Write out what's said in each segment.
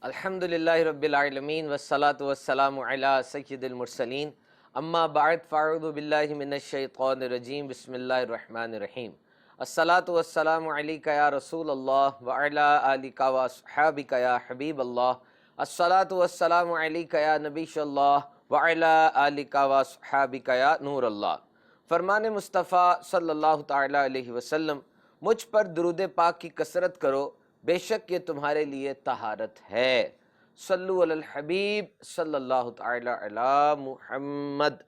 الحمد للہ رب العالمین والصلاة والسلام علی سید المرسلین اما بعد فاعوذ باللہ من الشیطان الرجیم بسم اللہ الرحمن الرحیم الصلاة والسلام علیک یا رسول اللہ وعلی آلک واصحابک یا حبیب اللہ الصلاة والسلام علیک یا نبی اللہ وعلی آلک واصحابک یا نور اللہ۔ فرمان مصطفیٰ صلی اللہ تعالی علیہ وسلم، مجھ پر درود پاک کی کثرت کرو، بے شک یہ تمہارے لیے طہارت ہے۔ صلو علی الحبیب صلی اللہ تعالی علی محمد۔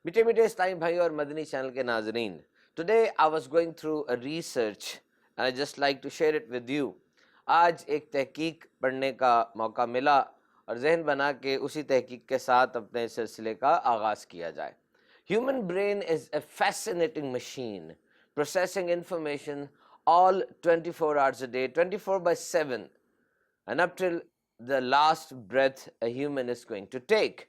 میٹھے میٹھے اسلامی بھائی اور مدنی چینل کے ناظرین، today I was going through a research and I just like to share it with you. آج ایک تحقیق پڑھنے کا موقع ملا اور ذہن بنا کہ اسی تحقیق کے ساتھ اپنے سلسلے کا آغاز کیا جائے۔ Human brain is a fascinating machine, processing information all 24 hours a day, 24/7, and up till the last breath a human is going to take.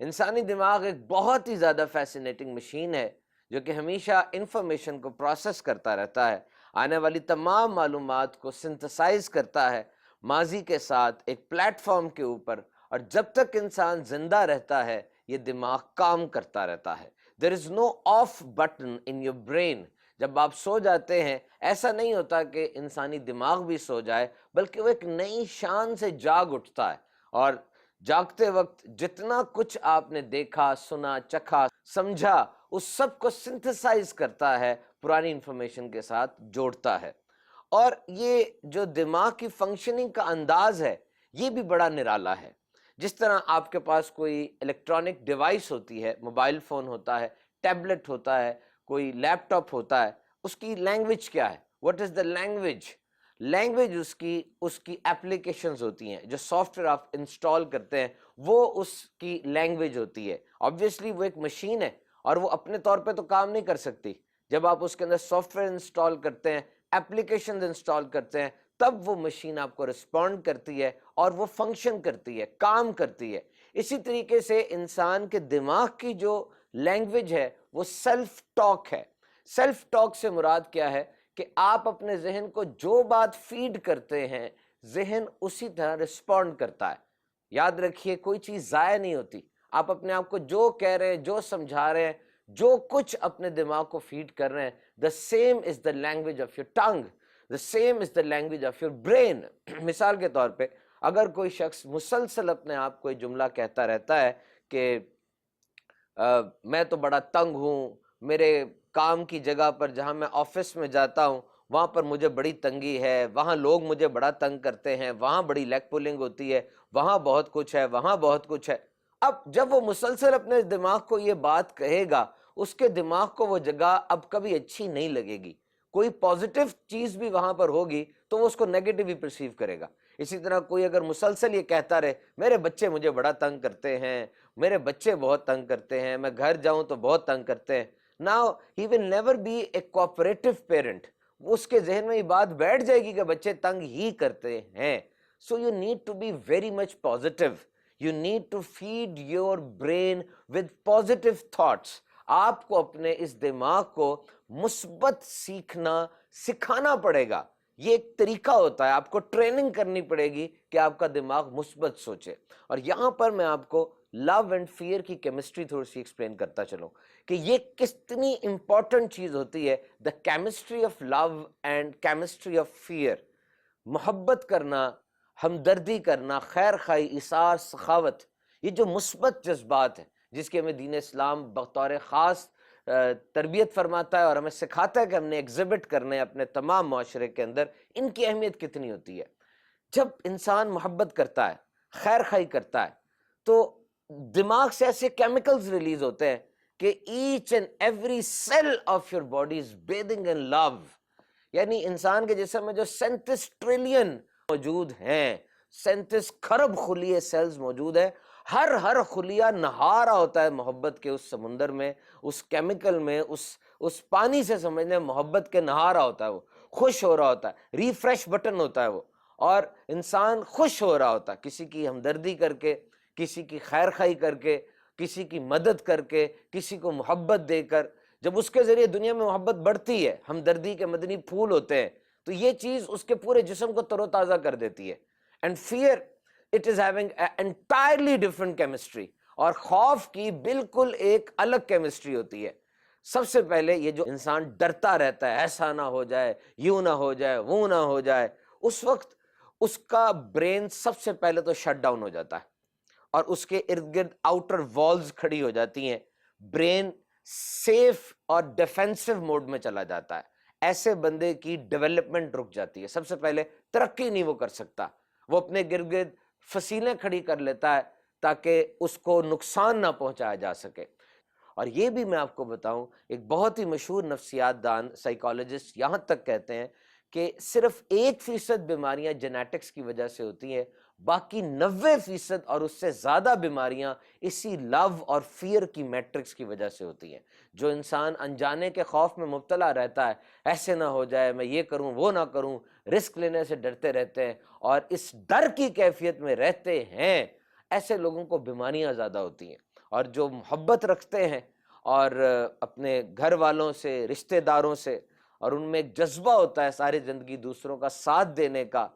انسانی دماغ ایک بہت ہی زیادہ فیسینیٹنگ مشین ہے جو کہ ہمیشہ انفارمیشن کو پروسیس کرتا رہتا ہے، آنے والی تمام معلومات کو سنتھسائز کرتا ہے ماضی کے ساتھ ایک پلیٹ فارم کے اوپر، اور جب تک انسان زندہ رہتا ہے یہ دماغ کام کرتا رہتا ہے۔ There is no off button in your brain۔ جب آپ سو جاتے ہیں ایسا نہیں ہوتا کہ انسانی دماغ بھی سو جائے، بلکہ وہ ایک نئی شان سے جاگ اٹھتا ہے، اور جاگتے وقت جتنا کچھ آپ نے دیکھا، سنا، چکھا، سمجھا، اس سب کو سنتھسائز کرتا ہے، پرانی انفارمیشن کے ساتھ جوڑتا ہے۔ اور یہ جو دماغ کی فنکشننگ کا انداز ہے یہ بھی بڑا نرالا ہے۔ جس طرح آپ کے پاس کوئی الیکٹرانک ڈیوائس ہوتی ہے، موبائل فون ہوتا ہے، ٹیبلٹ ہوتا ہے، کوئی لیپ ٹاپ ہوتا ہے، اس کی لینگویج کیا ہے؟ What is the language? Language اس کی اپلیکیشنز ہوتی ہیں، جو سافٹ ویئر آپ انسٹال کرتے ہیں وہ اس کی لینگویج ہوتی ہے۔ آبویسلی وہ ایک مشین ہے اور وہ اپنے طور پہ تو کام نہیں کر سکتی۔ جب آپ اس کے اندر سافٹ ویئر انسٹال کرتے ہیں، اپلیکیشنز انسٹال کرتے ہیں، تب وہ مشین آپ کو رسپونڈ کرتی ہے اور وہ فنکشن کرتی ہے، کام کرتی ہے۔ اسی طریقے سے انسان کے دماغ کی جو لینگویج ہے وہ سیلف ٹاک ہے۔ سیلف ٹاک سے مراد کیا ہے کہ آپ اپنے ذہن کو جو بات فیڈ کرتے ہیں ذہن اسی طرح رسپونڈ کرتا ہے۔ یاد رکھیے کوئی چیز ضائع نہیں ہوتی۔ آپ اپنے آپ کو جو کہہ رہے ہیں، جو سمجھا رہے ہیں، جو کچھ اپنے دماغ کو فیڈ کر رہے ہیں، the same is the language of your tongue, the same is the language of your brain۔ مثال کے طور پہ اگر کوئی شخص مسلسل اپنے آپ کو یہ جملہ کہتا رہتا ہے کہ میں تو بڑا تنگ ہوں، میرے کام کی جگہ پر جہاں میں آفس میں جاتا ہوں وہاں پر مجھے بڑی تنگی ہے، وہاں لوگ مجھے بڑا تنگ کرتے ہیں، وہاں بڑی لیگ پولنگ ہوتی ہے، وہاں بہت کچھ ہے، وہاں بہت کچھ ہے۔ اب جب وہ مسلسل اپنے دماغ کو یہ بات کہے گا، اس کے دماغ کو وہ جگہ اب کبھی اچھی نہیں لگے گی۔ کوئی پازیٹیو چیز بھی وہاں پر ہوگی تو وہ اس کو نیگیٹو ہی پرسیو کرے گا۔ اسی طرح کوئی اگر مسلسل یہ کہتا رہے میرے بچے مجھے بڑا تنگ کرتے ہیں، میرے بچے بہت تنگ کرتے ہیں، میں گھر جاؤں تو بہت تنگ کرتے ہیں، now he will never be a cooperative parent۔ اس کے ذہن میں یہ بات بیٹھ جائے گی کہ بچے تنگ ہی کرتے ہیں۔ So you need to be very much positive۔ You need to feed your brain with positive thoughts۔ آپ کو اپنے اس دماغ کو مثبت سیکھنا سکھانا پڑے گا۔ یہ ایک طریقہ ہوتا ہے، آپ کو ٹریننگ کرنی پڑے گی کہ آپ کا دماغ مثبت سوچے۔ اور یہاں پر میں آپ کو لو اینڈ فیئر کی کیمسٹری تھوڑی سی ایکسپلین کرتا چلوں کہ یہ کتنی امپورٹنٹ چیز ہوتی ہے، the chemistry of love and chemistry of fear. محبت کرنا، ہمدردی کرنا، خیر خواہی، ایثار، سخاوت، یہ جو مثبت جذبات ہیں جس کی ہمیں دین اسلام بطور خاص تربیت فرماتا ہے اور ہمیں سکھاتا ہے کہ ہم نے ایگزبٹ کرنے اپنے تمام معاشرے کے اندر، ان کی اہمیت کتنی ہوتی ہے۔ جب انسان محبت کرتا ہے، خیر خواہی کرتا ہے، تو دماغ سے ایسے کیمیکلز ریلیز ہوتے ہیں کہ each and every cell of your body is bathing in love. یعنی انسان کے جسم میں جو 37 ٹریلین موجود ہیں، 37 کھرب خلیے سیلز موجود ہیں، ہر خلیہ نہا رہا ہوتا ہے محبت کے اس سمندر میں، اس کیمیکل میں، اس پانی سے سمجھنے محبت کے نہا رہا ہوتا ہے، وہ خوش ہو رہا ہوتا ہے، ریفریش بٹن ہوتا ہے وہ، اور انسان خوش ہو رہا ہوتا ہے کسی کی ہمدردی کر کے، کسی کی خیر خواہی کر کے، کسی کی مدد کر کے، کسی کو محبت دے کر۔ جب اس کے ذریعے دنیا میں محبت بڑھتی ہے، ہمدردی کے مدنی پھول ہوتے ہیں، تو یہ چیز اس کے پورے جسم کو تر و تازہ کر دیتی ہے۔ And fear it is having entirely different chemistry, اور خوف کی بالکل ایک الگ کیمسٹری ہوتی ہے۔ سب سے پہلے یہ جو انسان ڈرتا رہتا ہے ایسا نہ ہو جائے، یوں نہ ہو جائے، وہ نہ ہو جائے، اس وقت اس کا برین سب سے پہلے تو شٹ ڈاؤن ہو جاتا ہے، اور اس کے ارد گرد آؤٹر والز کھڑی ہو جاتی ہیں، برین سیف اور ڈیفینسو موڈ میں چلا جاتا ہے۔ ایسے بندے کی ڈیولپمنٹ رک جاتی ہے، سب سے پہلے ترقی نہیں وہ کر سکتا، وہ اپنے گرد گرد فصیلیں کھڑی کر لیتا ہے تاکہ اس کو نقصان نہ پہنچایا جا سکے۔ اور یہ بھی میں آپ کو بتاؤں، ایک بہت ہی مشہور نفسیات دان سائیکالوجسٹ یہاں تک کہتے ہیں کہ صرف 1% بیماریاں جینیٹکس کی وجہ سے ہوتی ہیں، باقی 90% اور اس سے زیادہ بیماریاں اسی لو اور فیئر کی میٹرکس کی وجہ سے ہوتی ہیں۔ جو انسان انجانے کے خوف میں مبتلا رہتا ہے، ایسے نہ ہو جائے، میں یہ کروں وہ نہ کروں، رسک لینے سے ڈرتے رہتے ہیں اور اس ڈر کی کیفیت میں رہتے ہیں، ایسے لوگوں کو بیماریاں زیادہ ہوتی ہیں۔ اور جو محبت رکھتے ہیں اور اپنے گھر والوں سے، رشتہ داروں سے، اور ان میں ایک جذبہ ہوتا ہے ساری زندگی دوسروں کا ساتھ دینے کا،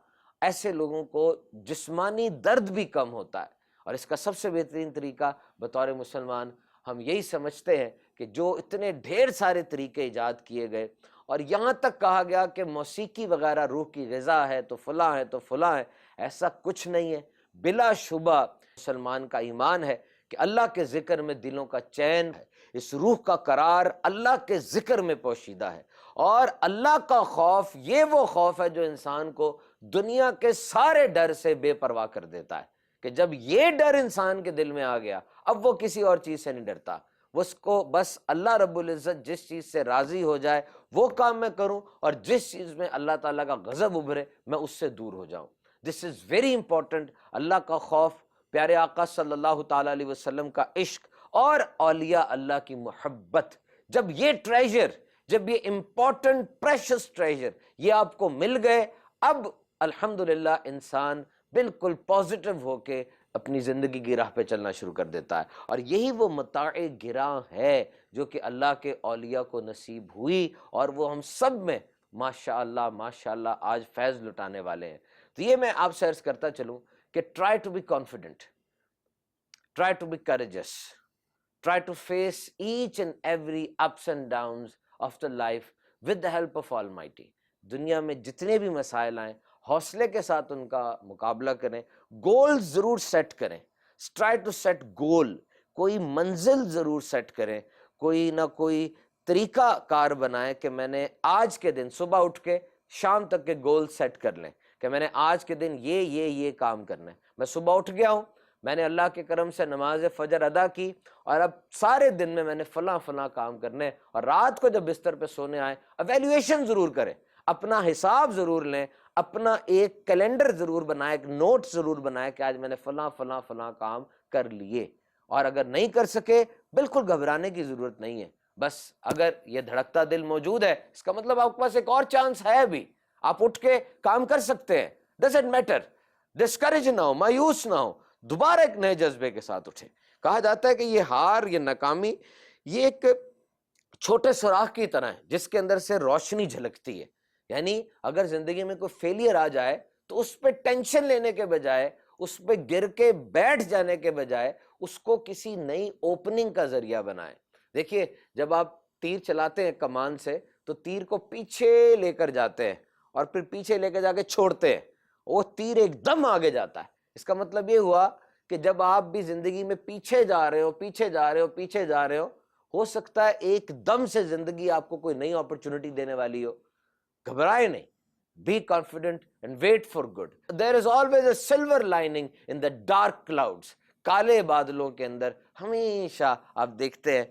ایسے لوگوں کو جسمانی درد بھی کم ہوتا ہے۔ اور اس کا سب سے بہترین طریقہ بطور مسلمان ہم یہی سمجھتے ہیں کہ جو اتنے ڈھیر سارے طریقے ایجاد کیے گئے، اور یہاں تک کہا گیا کہ موسیقی وغیرہ روح کی غذا ہے تو فلاں ہے تو فلاں ہے، ایسا کچھ نہیں ہے۔ بلا شبہ مسلمان کا ایمان ہے کہ اللہ کے ذکر میں دلوں کا چین ہے، اس روح کا قرار اللہ کے ذکر میں پوشیدہ ہے، اور اللہ کا خوف یہ وہ خوف ہے جو انسان کو دنیا کے سارے ڈر سے بے پرواہ کر دیتا ہے، کہ جب یہ ڈر انسان کے دل میں آ گیا اب وہ کسی اور چیز سے نہیں ڈرتا، وہ اس کو بس اللہ رب العزت جس چیز سے راضی ہو جائے وہ کام میں کروں، اور جس چیز میں اللہ تعالیٰ کا غضب ابھرے میں اس سے دور ہو جاؤں۔ دس از ویری امپورٹنٹ۔ اللہ کا خوف، پیارے آقا صلی اللہ تعالیٰ علیہ وسلم کا عشق، اور اولیاء اللہ کی محبت، جب یہ ٹریجر، جب یہ امپورٹنٹ پریشس ٹریجر یہ آپ کو مل گئے، اب الحمدللہ انسان بالکل پازیٹو ہو کے اپنی زندگی کی راہ پہ چلنا شروع کر دیتا ہے۔ اور یہی وہ متاع گراں ہے جو کہ اللہ کے اولیاء کو نصیب ہوئی، اور وہ ہم سب میں ماشاءاللہ ماشاءاللہ آج فیض لٹانے والے ہیں۔ تو یہ میں آپ سے عرض کرتا چلوں کہ try to be confident, try to be courageous, try to face each and every ups and downs of the life with the help of Almighty۔ دنیا میں جتنے بھی مسائل آئیں حوصلے کے ساتھ ان کا مقابلہ کریں، گول ضرور سیٹ کریں، try to set goal، کوئی منزل ضرور سیٹ کریں، کوئی نہ کوئی طریقہ کار بنائیں کہ میں نے آج کے دن صبح اٹھ کے شام تک کے گول سیٹ کر لیں کہ میں نے آج کے دن یہ کام کرنا ہے۔ میں صبح اٹھ گیا ہوں، میں نے اللہ کے کرم سے نماز فجر ادا کی، اور اب سارے دن میں نے فلاں فلاں کام کرنے، اور رات کو جب بستر پہ سونے آئے ایویلیویشن ضرور کریں، اپنا حساب ضرور لیں، اپنا ایک کیلنڈر ضرور بنائیں، ایک نوٹ ضرور بنائیں کہ آج میں نے فلاں فلاں فلاں کام کر لیے۔ اور اگر نہیں کر سکے بالکل گھبرانے کی ضرورت نہیں ہے، بس اگر یہ دھڑکتا دل موجود ہے اس کا مطلب آپ کے پاس ایک اور چانس ہے بھی، آپ اٹھ کے کام کر سکتے ہیں۔ ڈزنٹ میٹر، ڈسکریج نہ ہو، مایوس نہ ہو، دوبارہ ایک نئے جذبے کے ساتھ اٹھیں۔ کہا جاتا ہے کہ یہ ہار، یہ ناکامی، یہ ایک چھوٹے سوراخ کی طرح ہے جس کے اندر سے روشنی جھلکتی ہے۔ یعنی اگر زندگی میں کوئی فیلئر آ جائے تو اس پہ ٹینشن لینے کے بجائے، اس پہ گر کے بیٹھ جانے کے بجائے، اس کو کسی نئی اوپننگ کا ذریعہ بنائیں۔ دیکھیے جب آپ تیر چلاتے ہیں کمان سے تو تیر کو پیچھے لے کر جاتے ہیں اور پھر پیچھے لے کے جا کے چھوڑتے ہیں، وہ تیر ایک دم آگے جاتا ہے۔ اس کا مطلب یہ ہوا کہ جب آپ بھی زندگی میں پیچھے جا رہے ہو، پیچھے جا رہے ہو، پیچھے جا رہے ہو سکتا ہے ایک دم سے زندگی آپ کو کوئی نئی اپرچونٹی دینے والی ہو۔ گھبرائے نہیں، be confident and wait for good. There is always a silver lining in the dark clouds۔ کالے بادلوں کے اندر ہمیشہ آپ دیکھتے ہیں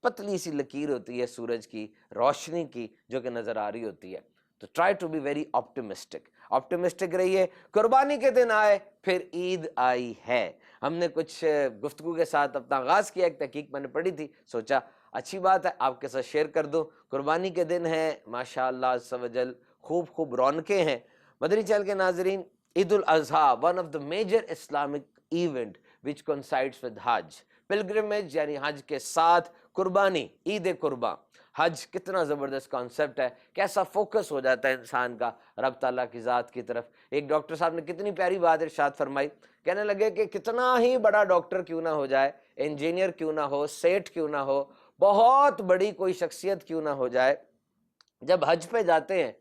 پتلی سی لکیر ہوتی ہے سورج کی روشنی کی جو کہ نظر آ رہی ہوتی ہے۔ تو try to be very optimistic رہیے۔ قربانی کے دن آئے، پھر عید آئی ہے۔ ہم نے کچھ گفتگو کے ساتھ اپنا آغاز کیا، ایک تحقیق میں نے پڑھی تھی، سوچا اچھی بات ہے آپ کے ساتھ شیئر کر دوں۔ قربانی کے دن ہے، ماشاءاللہ عز و جل، خوب رونقیں ہیں۔ مدنی چینل کے ناظرین، Eid al-Adha one of the major Islamic event which coincides with Hajj, pilgrimage یعنی حج کے ساتھ قربانی، عید قرباں۔ حج کتنا زبردست کانسیپٹ ہے، کیسا فوکس ہو جاتا ہے انسان کا رب تعالیٰ کی ذات کی طرف۔ ایک ڈاکٹر صاحب نے کتنی پیاری بات ارشاد فرمائی، کہنے لگے کہ کتنا ہی بڑا ڈاکٹر کیوں نہ ہو جائے، انجینئر کیوں نہ ہو، سیٹ کیوں نہ ہو، بہت بڑی کوئی شخصیت کیوں نہ ہو جائے، جب حج پہ جاتے ہیں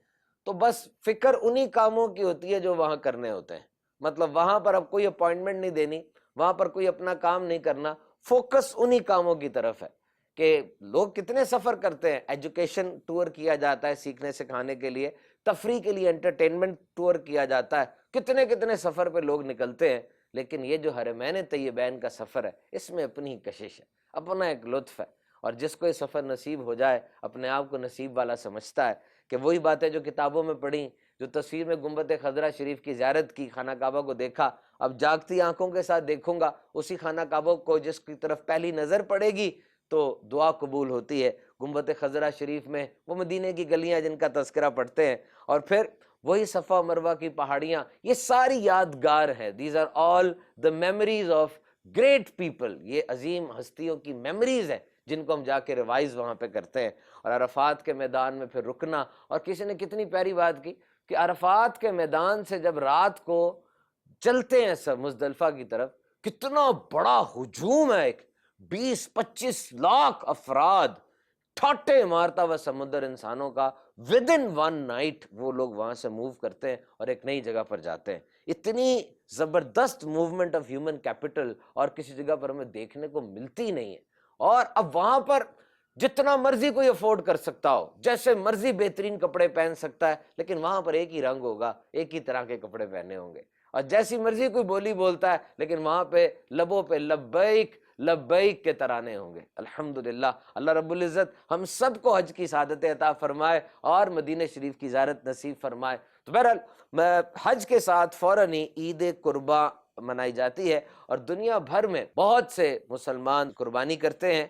تو بس فکر انہی کاموں کی ہوتی ہے جو وہاں کرنے ہوتے ہیں۔ مطلب وہاں پر اب کوئی اپوائنٹمنٹ نہیں دینی، وہاں پر کوئی اپنا کام نہیں کرنا، فوکس انہی کاموں کی طرف ہے۔ کہ لوگ کتنے سفر کرتے ہیں، ایجوکیشن ٹور کیا جاتا ہے سیکھنے سکھانے کے لیے، تفریح کے لیے انٹرٹینمنٹ ٹور کیا جاتا ہے، کتنے کتنے سفر پہ لوگ نکلتے ہیں، لیکن یہ جو حرمین طیبین کا سفر ہے اس میں اپنی ہی کشش ہے، اپنا ایک لطف ہے، اور جس کو یہ سفر نصیب ہو جائے اپنے آپ کو نصیب والا سمجھتا ہے۔ کہ وہی باتیں جو کتابوں میں پڑھی، جو تصویر میں گنبد خضرا شریف کی زیارت کی، خانہ کعبہ کو دیکھا، اب جاگتی آنکھوں کے ساتھ دیکھوں گا اسی خانہ کعبہ کو جس کی طرف پہلی نظر پڑے گی تو دعا قبول ہوتی ہے۔ گنبد خضرا شریف میں وہ مدینے کی گلیاں جن کا تذکرہ پڑھتے ہیں، اور پھر وہی صفا مروہ کی پہاڑیاں، یہ ساری یادگار ہیں۔ These are all the memories of great people, یہ عظیم ہستیوں کی میموریز ہیں جن کو ہم جا کے ریوائز وہاں پہ کرتے ہیں۔ اور عرفات کے میدان میں پھر رکنا، اور کسی نے کتنی پیاری بات کی کہ عرفات کے میدان سے جب رات کو چلتے ہیں سب مزدلفہ کی طرف، کتنا بڑا ہجوم ہے، ایک 20-25 لاکھ افراد ٹھاٹے مارتا ہوا سمندر انسانوں کا، ودن ون نائٹ وہ لوگ وہاں سے موو کرتے ہیں اور ایک نئی جگہ پر جاتے ہیں۔ اتنی زبردست موومنٹ آف ہیومن کیپٹل اور کسی جگہ پر ہمیں دیکھنے کو ملتی نہیں ہے۔ اور اب وہاں پر جتنا مرضی کوئی افورڈ کر سکتا ہو، جیسے مرضی بہترین کپڑے پہن سکتا ہے، لیکن وہاں پر ایک ہی رنگ ہوگا، ایک ہی طرح کے کپڑے پہنے ہوں گے، اور جیسی مرضی کوئی بولی بولتا ہے لیکن وہاں پہ لبوں پہ لبیک لبیک کے ترانے ہوں گے۔ الحمدللہ، اللہ رب العزت ہم سب کو حج کی سعادت عطا فرمائے اور مدینہ شریف کی زیارت نصیب فرمائے۔ تو بہرحال حج کے ساتھ فوراً ہی عید قرباں منائی جاتی ہے، اور دنیا بھر میں بہت سے مسلمان قربانی کرتے ہیں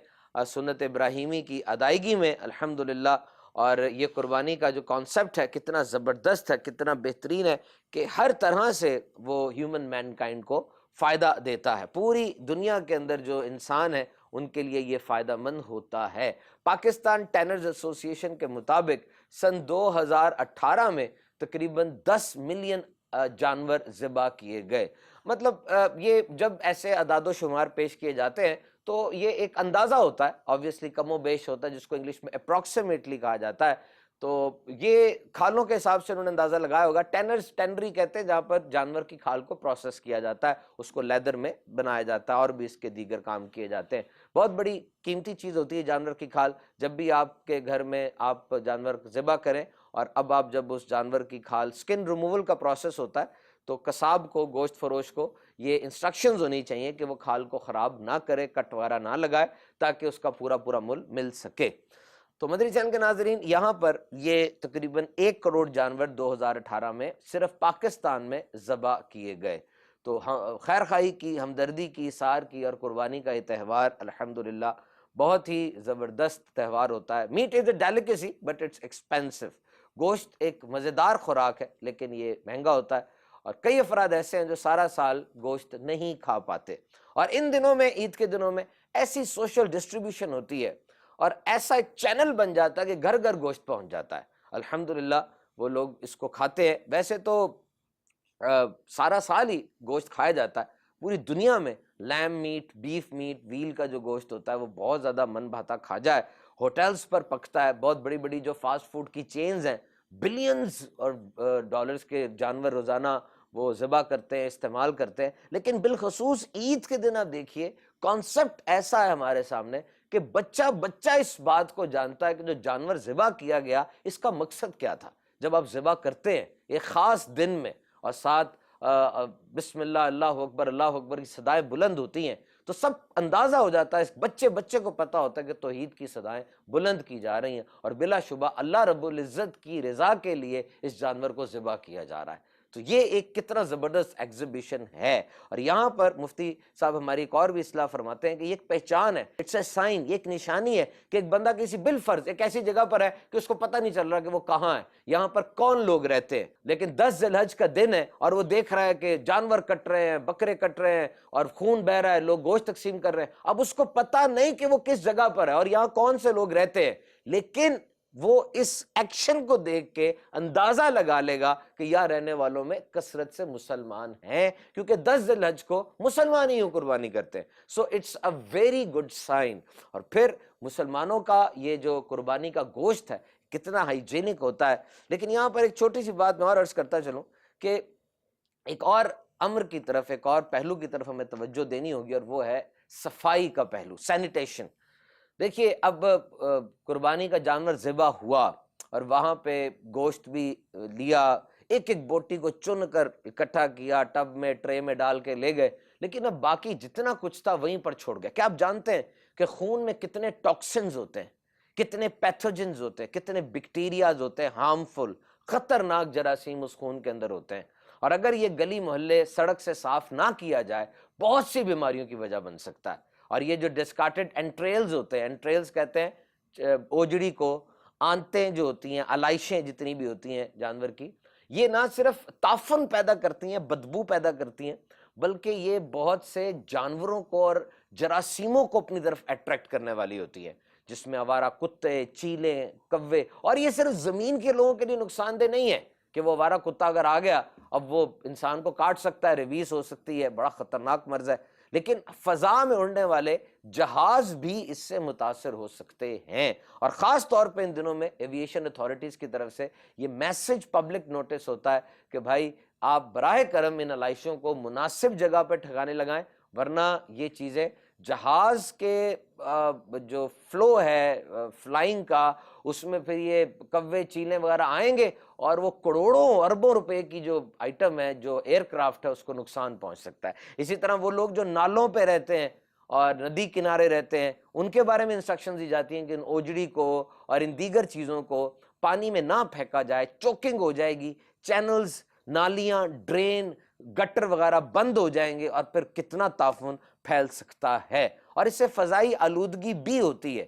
سنت ابراہیمی کی ادائیگی میں، الحمدللہ۔ اور یہ قربانی کا جو کانسیپٹ ہے کتنا زبردست ہے، کتنا بہترین ہے کہ ہر طرح سے وہ ہیومن مین کائنڈ کو فائدہ دیتا ہے۔ پوری دنیا کے اندر جو انسان ہے ان کے لیے یہ فائدہ مند ہوتا ہے۔ پاکستان ٹینرز ایسوسی ایشن کے مطابق سن 2018 میں تقریباً 10 ملین جانور ذبح کیے گئے۔ مطلب یہ جب ایسے اعداد و شمار پیش کیے جاتے ہیں تو یہ ایک اندازہ ہوتا ہے، آبویسلی کم و بیش ہوتا ہے، جس کو انگلش میں اپروکسیمیٹلی کہا جاتا ہے۔ تو یہ کھالوں کے حساب سے انہوں نے اندازہ لگایا ہوگا۔ ٹینرز ٹینری کہتے ہیں جہاں پر جانور کی کھال کو پروسیس کیا جاتا ہے، اس کو لیدر میں بنایا جاتا ہے اور بھی اس کے دیگر کام کیے جاتے ہیں۔ بہت بڑی قیمتی چیز ہوتی ہے جانور کی کھال۔ جب بھی آپ کے گھر میں آپ جانور ذبح کریں، اور اب آپ جب اس جانور کی کھال سکن ریموول کا پروسیس ہوتا ہے تو قصاب کو، گوشت فروش کو یہ انسٹرکشنز ہونی چاہیے کہ وہ کھال کو خراب نہ کرے، کٹ وغیرہ نہ لگائے، تاکہ اس کا پورا پورا مول مل سکے۔ تو مدنی چینل کے ناظرین، یہاں پر یہ تقریباً 1 کروڑ جانور 2018 میں صرف پاکستان میں ذبح کیے گئے۔ تو خیر خواہی کی، ہمدردی کی، سار کی اور قربانی کا یہ تہوار الحمدللہ بہت ہی زبردست تہوار ہوتا ہے۔ Meat is a delicacy but it's expensive. گوشت ایک مزیدار خوراک ہے لیکن یہ مہنگا ہوتا ہے، اور کئی افراد ایسے ہیں جو سارا سال گوشت نہیں کھا پاتے، اور ان دنوں میں، عید کے دنوں میں ایسی سوشل ڈسٹریبیوشن ہوتی ہے اور ایسا ایک چینل بن جاتا ہے کہ گھر گھر گوشت پہنچ جاتا ہے۔ الحمدللہ وہ لوگ اس کو کھاتے ہیں۔ ویسے تو سارا سال ہی گوشت کھایا جاتا ہے پوری دنیا میں، لیم میٹ، بیف میٹ، ویل کا جو گوشت ہوتا ہے وہ بہت زیادہ من بھاتا کھاجا ہے، ہوٹلز پر پکتا ہے۔ بہت بڑی بڑی جو فاسٹ فوڈ کی چینز ہیں، بلینز اور ڈالرز کے جانور روزانہ وہ ذبح کرتے ہیں، استعمال کرتے ہیں۔ لیکن بالخصوص عید کے دن آپ دیکھیے کانسیپٹ ایسا ہے ہمارے سامنے کہ بچہ بچہ اس بات کو جانتا ہے کہ جو جانور ذبح کیا گیا اس کا مقصد کیا تھا۔ جب آپ ذبح کرتے ہیں ایک خاص دن میں، اور ساتھ بسم اللہ، اللہ اکبر کی صدائیں بلند ہوتی ہیں، تو سب اندازہ ہو جاتا ہے، اس بچے بچے کو پتہ ہوتا ہے کہ توحید کی صدائیں بلند کی جا رہی ہیں، اور بلا شبہ اللہ رب العزت کی رضا کے لیے اس جانور کو ذبح کیا جا رہا ہے۔ تو یہ ایک کتنا زبردست ایگزیبیشن ہے۔ اور یہاں پر مفتی صاحب ہماری ایک اور بھی اصلاح فرماتے ہیں کہ یہ ایک پہچان ہے، اٹس اے سائن، یہ ایک نشانی ہے کہ ایک بندہ کسی بالفرض ایک ایسی جگہ پر ہے کہ اس کو پتہ نہیں چل رہا کہ وہ کہاں ہے، یہاں پر کون لوگ رہتے ہیں، لیکن 10 ذی الحج کا دن ہے اور وہ دیکھ رہا ہے کہ جانور کٹ رہے ہیں، بکرے کٹ رہے ہیں اور خون بہ رہا ہے، لوگ گوشت تقسیم کر رہے ہیں۔ اب اس کو پتہ نہیں کہ وہ کس جگہ پر ہے اور یہاں کون سے لوگ رہتے ہیں، لیکن وہ اس ایکشن کو دیکھ کے اندازہ لگا لے گا کہ یہاں رہنے والوں میں کثرت سے مسلمان ہیں، کیونکہ 10 ذی الحج کو مسلمان ہی قربانی کرتے ہیں. So it's a very good sign. اور پھر مسلمانوں کا یہ جو قربانی کا گوشت ہے کتنا ہائیجینک ہوتا ہے. لیکن یہاں پر ایک چھوٹی سی بات میں اور عرض کرتا چلوں کہ ایک اور امر کی طرف، ایک اور پہلو کی طرف ہمیں توجہ دینی ہوگی، اور وہ ہے صفائی کا پہلو، سینیٹیشن. دیکھیے اب قربانی کا جانور ذبح ہوا اور وہاں پہ گوشت بھی لیا، ایک ایک بوٹی کو چن کر اکٹھا کیا، ٹب میں ٹرے میں ڈال کے لے گئے، لیکن اب باقی جتنا کچھ تھا وہیں پر چھوڑ گیا. کیا آپ جانتے ہیں کہ خون میں کتنے ٹاکسنز ہوتے ہیں، کتنے پیتھوجنز ہوتے ہیں، کتنے بیکٹیریاز ہوتے ہیں، ہارمفل خطرناک جراثیم اس خون کے اندر ہوتے ہیں. اور اگر یہ گلی محلے سڑک سے صاف نہ کیا جائے بہت سی بیماریوں کی وجہ بن سکتا ہے. اور یہ جو ڈسکارٹڈ انٹریلز ہوتے ہیں، انٹریلز کہتے ہیں اوجڑی کو، آنتیں جو ہوتی ہیں، علائشیں جتنی بھی ہوتی ہیں جانور کی، یہ نہ صرف تعفن پیدا کرتی ہیں، بدبو پیدا کرتی ہیں، بلکہ یہ بہت سے جانوروں کو اور جراثیموں کو اپنی طرف اٹریکٹ کرنے والی ہوتی ہے، جس میں آوارہ کتے، چیلیں، کوے. اور یہ صرف زمین کے لوگوں کے لیے نقصان دہ نہیں ہے کہ وہ آوارہ کتا اگر آ گیا اب وہ انسان کو کاٹ سکتا ہے، ریویس ہو سکتی ہے، بڑا خطرناک مرض ہے، لیکن فضا میں اڑنے والے جہاز بھی اس سے متاثر ہو سکتے ہیں. اور خاص طور پہ ان دنوں میں ایویشن اتھارٹیز کی طرف سے یہ میسج پبلک نوٹس ہوتا ہے کہ بھائی آپ براہ کرم ان علائشوں کو مناسب جگہ پہ ٹھکانے لگائیں، ورنہ یہ چیزیں جہاز کے جو فلو ہے فلائنگ کا، اس میں پھر یہ کوے چیلیں وغیرہ آئیں گے اور وہ کروڑوں اربوں روپے کی جو آئٹم ہے، جو ایئر کرافٹ ہے، اس کو نقصان پہنچ سکتا ہے. اسی طرح وہ لوگ جو نالوں پہ رہتے ہیں اور ندی کنارے رہتے ہیں، ان کے بارے میں انسٹرکشنز دی جاتی ہیں کہ ان اوجڑی کو اور ان دیگر چیزوں کو پانی میں نہ پھینکا جائے، چوکنگ ہو جائے گی، چینلز، نالیاں، ڈرین، گٹر وغیرہ بند ہو جائیں گے، اور پھر کتنا تعفن پھیل سکتا ہے. اور اس سے فضائی آلودگی بھی ہوتی ہے.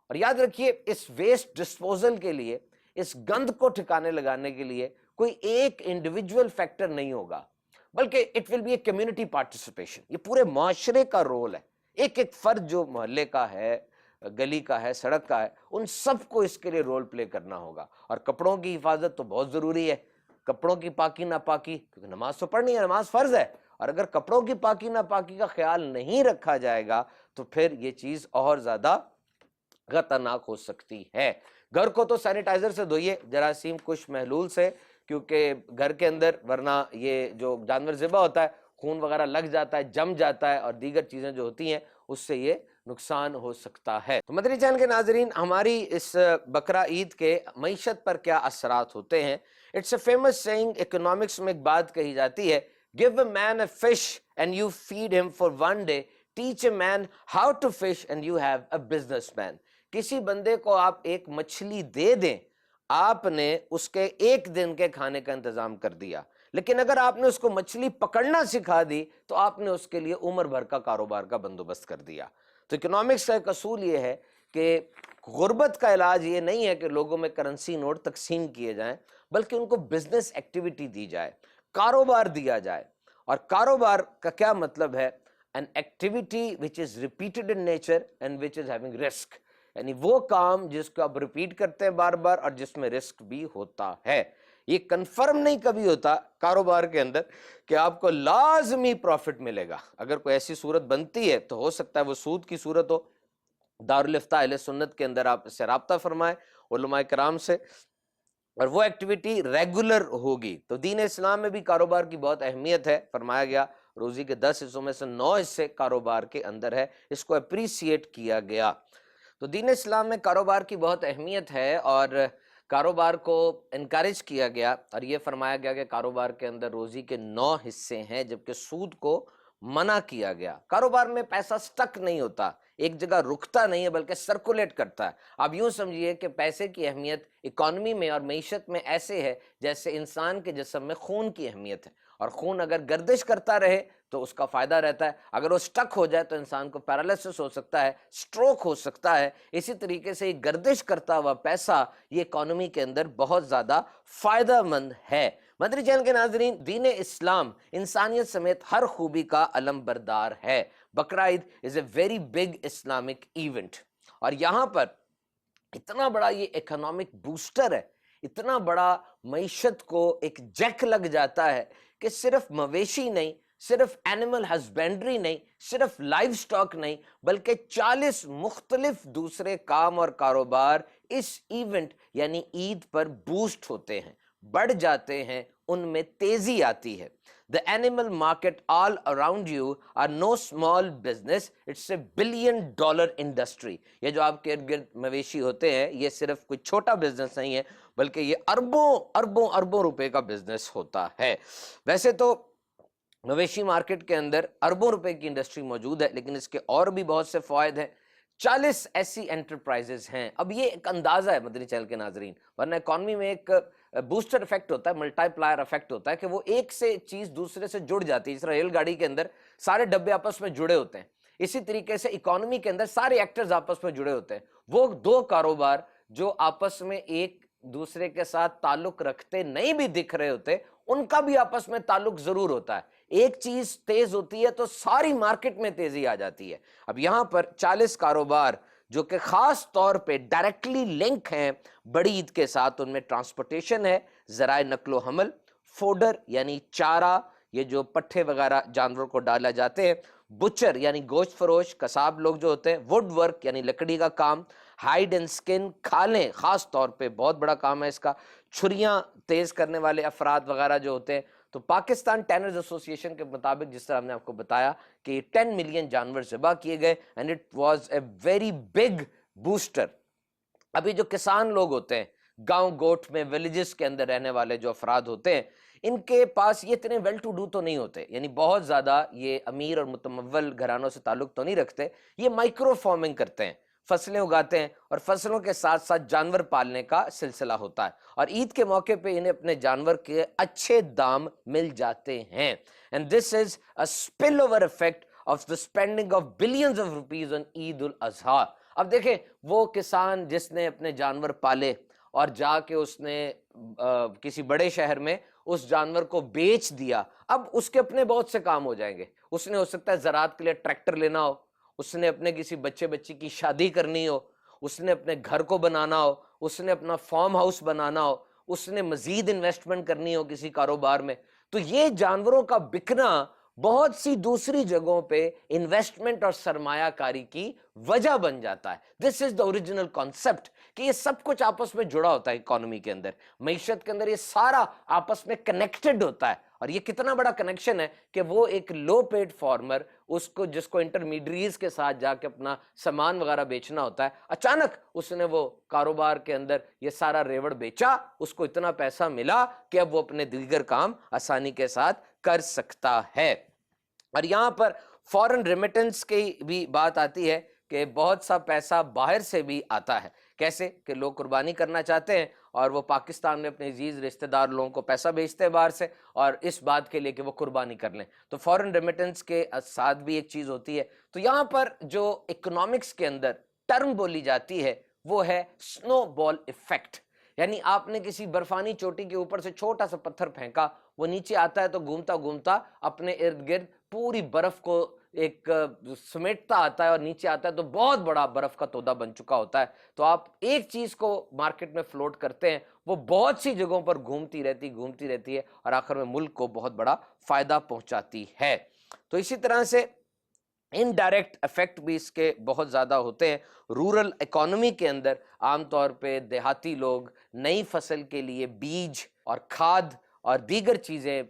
اور یاد رکھیے اس ویسٹ ڈسپوزل کے لیے، اس گند کو ٹھکانے لگانے کے لیے کوئی ایک انڈیویجول فیکٹر نہیں ہوگا، بلکہ it will be a community participation. یہ پورے معاشرے کا رول ہے، ایک ایک فرد جو محلے کا ہے، گلی کا ہے، سڑک کا ہے، ان سب کو اس کے لیے رول پلے کرنا ہوگا. اور کپڑوں کی حفاظت تو بہت ضروری ہے، کپڑوں کی پاکی ناپاکی، کیونکہ نماز تو پڑھنی ہے، نماز فرض ہے، اور اگر کپڑوں کی پاکی ناپاکی کا خیال نہیں رکھا جائے گا تو پھر یہ چیز اور زیادہ خطرناک ہو سکتی ہے. گھر کو تو سینیٹائزر سے دھوئیے، جراثیم کش محلول سے، کیونکہ گھر کے اندر ورنہ یہ جو جانور ذبح ہوتا ہے خون وغیرہ لگ جاتا ہے، جم جاتا ہے، اور دیگر چیزیں جو ہوتی ہیں اس سے یہ نقصان ہو سکتا ہے. تو مدنی چینل کے ناظرین، ہماری اس بقرہ عید کے معیشت پر کیا اثرات ہوتے ہیں؟ It's a famous saying, economics میں ایک بات کہی جاتی ہے، give a man a fish and you feed him for one day, teach a man how to fish and you have a businessman. کسی بندے کو آپ ایک مچھلی دے دیں، آپ نے اس کے ایک دن کے کھانے کا انتظام کر دیا، لیکن اگر آپ نے اس کو مچھلی پکڑنا سکھا دی تو آپ نے اس کے لیے عمر بھر کا کاروبار کا بندوبست کر دیا. تو اکنامکس کا ایک اصول یہ ہے کہ غربت کا علاج یہ نہیں ہے کہ لوگوں میں کرنسی نوٹ تقسیم کیے جائیں، بلکہ ان کو بزنس ایکٹیویٹی دی جائے، کاروبار دیا جائے. اور کاروبار کا کیا مطلب ہے؟ an activity which is repeated in nature and which is having risk. یعنی وہ کام جس کو آپ ریپیٹ کرتے ہیں بار بار اور جس میں رسک بھی ہوتا ہے. یہ کنفرم نہیں کبھی ہوتا کاروبار کے اندر کہ آپ کو لازمی پروفٹ ملے گا. اگر کوئی ایسی صورت بنتی ہے تو ہو سکتا ہے وہ سود کی صورت ہو. دارالافتاء اہل سنت کے اندر آپ اس سے رابطہ فرمائیں علماء کرام سے، اور وہ ایکٹیویٹی ریگولر ہوگی. تو دین اسلام میں بھی کاروبار کی بہت اہمیت ہے. فرمایا گیا روزی کے 10 حصوں میں سے 9 حصے کاروبار کے اندر ہے، اس کو اپریسیٹ کیا گیا. تو دین اسلام میں کاروبار کی بہت اہمیت ہے اور کاروبار کو انکریج کیا گیا، اور یہ فرمایا گیا کہ کاروبار کے اندر روزی کے 9 حصے ہیں، جبکہ سود کو منع کیا گیا. کاروبار میں پیسہ سٹک نہیں ہوتا، ایک جگہ رکتا نہیں ہے بلکہ سرکولیٹ کرتا ہے. آپ یوں سمجھیے کہ پیسے کی اہمیت اکانومی میں اور معیشت میں ایسے ہے جیسے انسان کے جسم میں خون کی اہمیت ہے. اور خون اگر گردش کرتا رہے تو اس کا فائدہ رہتا ہے، اگر وہ سٹک ہو جائے تو انسان کو پیرالسس ہو سکتا ہے، سٹروک ہو سکتا ہے. اسی طریقے سے یہ گردش کرتا ہوا پیسہ یہ اکانومی کے اندر بہت زیادہ فائدہ مند ہے. مدنی چینل کے ناظرین، دین اسلام انسانیت سمیت ہر خوبی کا علم بردار ہے. Bakra Eid is a very big Islamic event, اور یہاں پر اتنا بڑا یہ اکنامک بوسٹر ہے، اتنا بڑا معیشت کو ایک جیک لگ جاتا ہے کہ صرف مویشی نہیں، صرف اینیمل ہسبینڈری نہیں، صرف لائف سٹاک نہیں، بلکہ 40 مختلف دوسرے کام اور کاروبار اس ایونٹ یعنی عید پر بوسٹ ہوتے ہیں، بڑھ جاتے ہیں، ان میں تیزی آتی ہے۔ The animal market all around you are no small business, it's a $1 billion industry۔ یہ جو آپ کے ارد گرد مویشی ہوتے ہیں یہ صرف کوئی چھوٹا بزنس نہیں ہے، بلکہ یہ اربوں اربوں اربوں روپے کا بزنس ہوتا ہے۔ ویسے تو مویشی مارکیٹ کے اندر اربوں روپے کی انڈسٹری موجود ہے، لیکن اس کے اور بھی بہت سے فوائد ہیں۔ 40 ایسی انٹرپرائزز ہیں۔ اب یہ ایک اندازہ ہے مدنی چینل کے ناظرین، ورنہ اکانومی میں ایک بوسٹر افیکٹ ہوتا ہے، ملٹائی پلائر افیکٹ ہوتا ہے کہ وہ ایک سے چیز دوسرے سے جڑ جاتی ہے۔ جس طرح ریل گاڑی کے اندر سارے ڈبے آپس میں جڑے ہوتے ہیں، اسی طریقے سے اکانومی کے اندر سارے ایکٹرز آپس میں جڑے ہوتے ہیں۔ وہ دو کاروبار جو آپس میں ایک دوسرے کے ساتھ تعلق رکھتے نہیں بھی دکھ رہے ہوتے، ان کا بھی آپس میں تعلق ضرور ہوتا ہے۔ ایک چیز تیز ہوتی ہے تو ساری مارکیٹ میں تیزی آ جاتی ہے۔ اب یہاں پر 40 کاروبار جو کہ خاص طور پہ ڈائریکٹلی لنک ہیں بڑی عید کے ساتھ، ان میں ٹرانسپورٹیشن ہے، ذرائع نقل و حمل، فوڈر یعنی چارہ، یہ جو پٹھے وغیرہ جانوروں کو ڈالا جاتے ہیں، بچر یعنی گوشت فروش، قصاب لوگ جو ہوتے ہیں، ووڈ ورک یعنی لکڑی کا کام، ہائیڈ اینڈ سکن، کھالیں خاص طور پہ بہت بڑا کام ہے اس کا، چھریاں تیز کرنے والے افراد وغیرہ جو ہوتے ہیں۔ تو پاکستان ٹینرز ایسوسی ایشن کے مطابق جس طرح ہم نے آپ کو بتایا کہ 10 ملین جانور ذبح کیے گئے، and it was a very big booster. ابھی جو کسان لوگ ہوتے ہیں گاؤں گوٹ میں، ولیجز کے اندر رہنے والے جو افراد ہوتے ہیں، ان کے پاس یہ اتنے ویل ٹو ڈو تو نہیں ہوتے، یعنی بہت زیادہ یہ امیر اور متمول گھرانوں سے تعلق تو نہیں رکھتے، یہ مائکرو فارمنگ کرتے ہیں، فصلیں اگاتے ہیں اور فصلوں کے ساتھ ساتھ جانور پالنے کا سلسلہ ہوتا ہے، اور عید کے موقع پہ انہیں اپنے جانور کے اچھے دام مل جاتے ہیں۔ And this is a spillover effect of the spending of billions of rupees on Eid al-Adha. اب دیکھیں وہ کسان جس نے اپنے جانور پالے اور جا کے اس نے کسی بڑے شہر میں اس جانور کو بیچ دیا، اب اس کے اپنے بہت سے کام ہو جائیں گے۔ اس نے ہو سکتا ہے زراعت کے لیے ٹریکٹر لینا ہو، اس نے اپنے کسی بچی کی شادی کرنی ہو، اس نے اپنے گھر کو بنانا ہو، اس نے اپنا فارم ہاؤس بنانا ہو، اس نے مزید انویسٹمنٹ کرنی ہو کسی کاروبار میں، تو یہ جانوروں کا بکنا بہت سی دوسری جگہوں پہ انویسٹمنٹ اور سرمایہ کاری کی وجہ بن جاتا ہے۔ دس از دا اوریجنل کانسیپٹ کہ یہ سب کچھ آپس میں جڑا ہوتا ہے، اکانومی کے اندر، معیشت کے اندر یہ سارا آپس میں کنیکٹڈ ہوتا ہے۔ اور یہ کتنا بڑا کنیکشن ہے کہ وہ ایک لو پیڈ فارمر اس کو جس کو انٹرمیڈیریز کے ساتھ جا کے اپنا سامان وغیرہ بیچنا ہوتا ہے، اچانک اس نے وہ کاروبار کے اندر یہ سارا ریوڑ بیچا، اس کو اتنا پیسہ ملا کہ اب وہ اپنے دیگر کام آسانی کے ساتھ کر سکتا ہے۔ اور یہاں پر فورن ریمیٹنس کی بھی بات آتی ہے کہ بہت سا پیسہ باہر سے بھی آتا ہے۔ کیسے کہ لوگ قربانی کرنا چاہتے ہیں اور وہ پاکستان میں اپنے عزیز رشتہ دار لوگوں کو پیسہ بھیجتے ہیں باہر سے، اور اس بات کے لیے کہ وہ قربانی کر لیں، تو فورن ریمیٹنس کے ساتھ بھی ایک چیز ہوتی ہے۔ تو یہاں پر جو اکنامکس کے اندر ٹرم بولی جاتی ہے وہ ہے سنو بال ایفیکٹ، یعنی آپ نے کسی برفانی چوٹی کے اوپر سے چھوٹا سا پتھر پھینکا، وہ نیچے آتا ہے تو گھومتا گھومتا اپنے ارد گرد پوری برف کو ایک سمیٹتا آتا ہے، اور نیچے آتا ہے تو بہت بڑا برف کا تودہ بن چکا ہوتا ہے۔ تو آپ ایک چیز کو مارکیٹ میں فلوٹ کرتے ہیں، وہ بہت سی جگہوں پر گھومتی رہتی ہے اور آخر میں ملک کو بہت بڑا فائدہ پہنچاتی ہے۔ تو اسی طرح سے انڈائریکٹ افیکٹ بھی اس کے بہت زیادہ ہوتے ہیں۔ رورل اکانومی کے اندر عام طور پہ دیہاتی لوگ نئی فصل کے لیے بیج اور کھاد اور دیگر چیزیں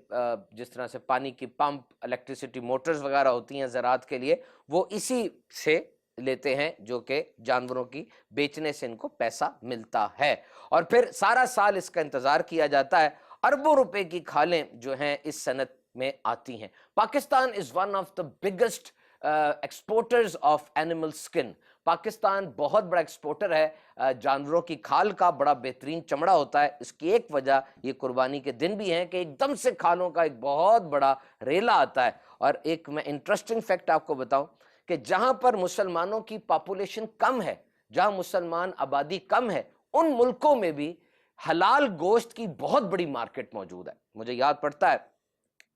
جس طرح سے پانی کی پمپ، الیکٹریسٹی موٹرز وغیرہ ہوتی ہیں زراعت کے لیے، وہ اسی سے لیتے ہیں جو کہ جانوروں کی بیچنے سے ان کو پیسہ ملتا ہے، اور پھر سارا سال اس کا انتظار کیا جاتا ہے۔ اربوں روپے کی کھالیں جو ہیں اس صنعت میں آتی ہیں۔ Pakistan is one of the biggest exporters of animal سکن۔ پاکستان بہت بڑا ایکسپورٹر ہے جانوروں کی کھال کا، بڑا بہترین چمڑا ہوتا ہے۔ اس کی ایک وجہ یہ قربانی کے دن بھی ہیں کہ ایک دم سے کھالوں کا ایک بہت بڑا ریلا آتا ہے۔ اور ایک میں انٹرسٹنگ فیکٹ آپ کو بتاؤں کہ جہاں پر مسلمانوں کی پاپولیشن کم ہے، جہاں مسلمان آبادی کم ہے، ان ملکوں میں بھی حلال گوشت کی بہت بڑی مارکیٹ موجود ہے۔ مجھے یاد پڑتا ہے